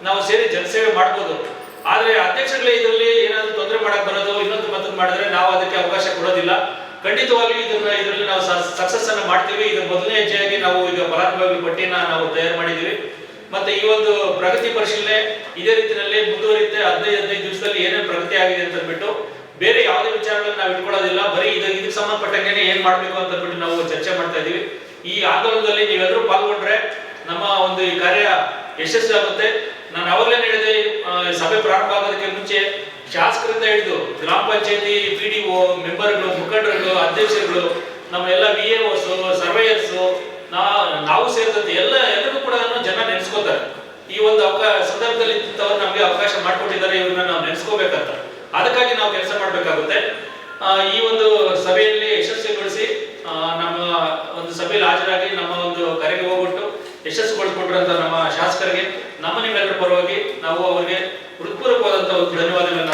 ನಾವು ಸೇರಿ ಜನಸೇವೆ ಮಾಡ್ಬೋದು. ಆದ್ರೆ ಅಧ್ಯಕ್ಷಗಳೇ ಇದರಲ್ಲಿ ಏನಾದ್ರು ತೊಂದರೆ ಮಾಡಕ್ ಬರೋದು ಇನ್ನೊಂದು ಮತ್ತೊಂದು ಮಾಡಿದ್ರೆ ನಾವು ಅದಕ್ಕೆ ಅವಕಾಶ ಕೊಡೋದಿಲ್ಲ. ಖಂಡಿತವಾಗಿಯೂ ಇದರಲ್ಲಿ ನಾವು ಸಕ್ಸಸ್ ಅನ್ನ ಮಾಡ್ತೀವಿ. ಇದು ಮೊದಲನೇ ಹೆಜ್ಜೆಯಾಗಿ ನಾವು ಈಗ ಫಲಾನುಭವಿಗಳ ಪಟ್ಟಿನ ನಾವು ತಯಾರು ಮಾಡಿದೀವಿ. ಮತ್ತೆ ಈ ಒಂದು ಪ್ರಗತಿ ಪರಿಶೀಲನೆ ಇದೇ ರೀತಿಯಲ್ಲಿ ಮುಂದುವರಿಯುತ್ತೆ. 15 ದಿವಸದಲ್ಲಿ ಏನೇನು ಪ್ರಗತಿ ಆಗಿದೆ ಅಂತ ಅಂದ್ಬಿಟ್ಟು ಬೇರೆ ಯಾವುದೇ ವಿಚಾರಗಳನ್ನ ನಾವು ಇಟ್ಕೊಳ್ಳೋದಿಲ್ಲ. ಬರೀ ಇದಕ್ಕೆ ಸಂಬಂಧಪಟ್ಟಂಗೆ ಏನ್ ಮಾಡ್ಬೇಕು ಅಂತ ಅಂದ್ಬಿಟ್ಟು ನಾವು ಚರ್ಚೆ ಮಾಡ್ತಾ ಇದೀವಿ. ಈ ಆಂದೋಲನದಲ್ಲಿ ನೀವೆಲ್ಲರೂ ಪಾಲ್ಗೊಂಡ್ರೆ ನಮ್ಮ ಒಂದು ಈ ಕಾರ್ಯ ಯಶಸ್ವಿ ಆಗುತ್ತೆ. ನಾನು ಅವಾಗಲೇ ಹೇಳಿದೆ, ಸಭೆ ಪ್ರಾರಂಭ ಆಗೋದಕ್ಕೆ ಮುಂಚೆ ಶಾಸಕರಿಂದ ಹಿಡಿದು ಗ್ರಾಮ ಪಂಚಾಯತಿ PDO ಮೆಂಬರ್ಗಳು, ಮುಖಂಡರುಗಳು, ಅಧ್ಯಕ್ಷರುಗಳು, ನಮ್ಮ ಎಲ್ಲ VAOs, ಸರ್ವೇಯರ್ಸ್, ನಾವು ಸೇರಿದಂತೆ ಎಲ್ಲರಿಗೂ ಕೂಡ ಜನ ನೆನೆಸ್ಕೋತಾರೆ. ಈ ಒಂದು ಸಂದರ್ಭದಲ್ಲಿ ಇಂಥವ್ರು ನಮಗೆ ಅವಕಾಶ ಮಾಡಿಕೊಟ್ಟಿದ್ದಾರೆ, ಇವ್ರನ್ನ ನಾವು ನೆನೆಸ್ಕೋಬೇಕಂತ. ಅದಕ್ಕಾಗಿ ನಾವು ಕೆಲಸ ಮಾಡಬೇಕಾಗುತ್ತೆ. ಈ ಒಂದು ಸಭೆಯಲ್ಲಿ ಯಶಸ್ವಿಗೊಳಿಸಿ ನಮ್ಮ ಒಂದು ಸಭೆಯಲ್ಲಿ ಹಾಜರಾಗಿ ನಮ್ಮ ಒಂದು ಕರೆಗೆ ಹೋಗ್ಬಿಟ್ಟು ಯಶಸ್ಸುಗೊಳಿಸಿಕೊಟ್ರಂತ ನಮ್ಮ ಶಾಸಕರಿಗೆ ನಿಮ್ಮೆಲ್ಲರ ಪರವಾಗಿ ನಾವು ಅವರಿಗೆ ಹೃತ್ಪೂರ್ವಕವಾದಂತಹ ಒಂದು ಧನ್ಯವಾದಗಳನ್ನು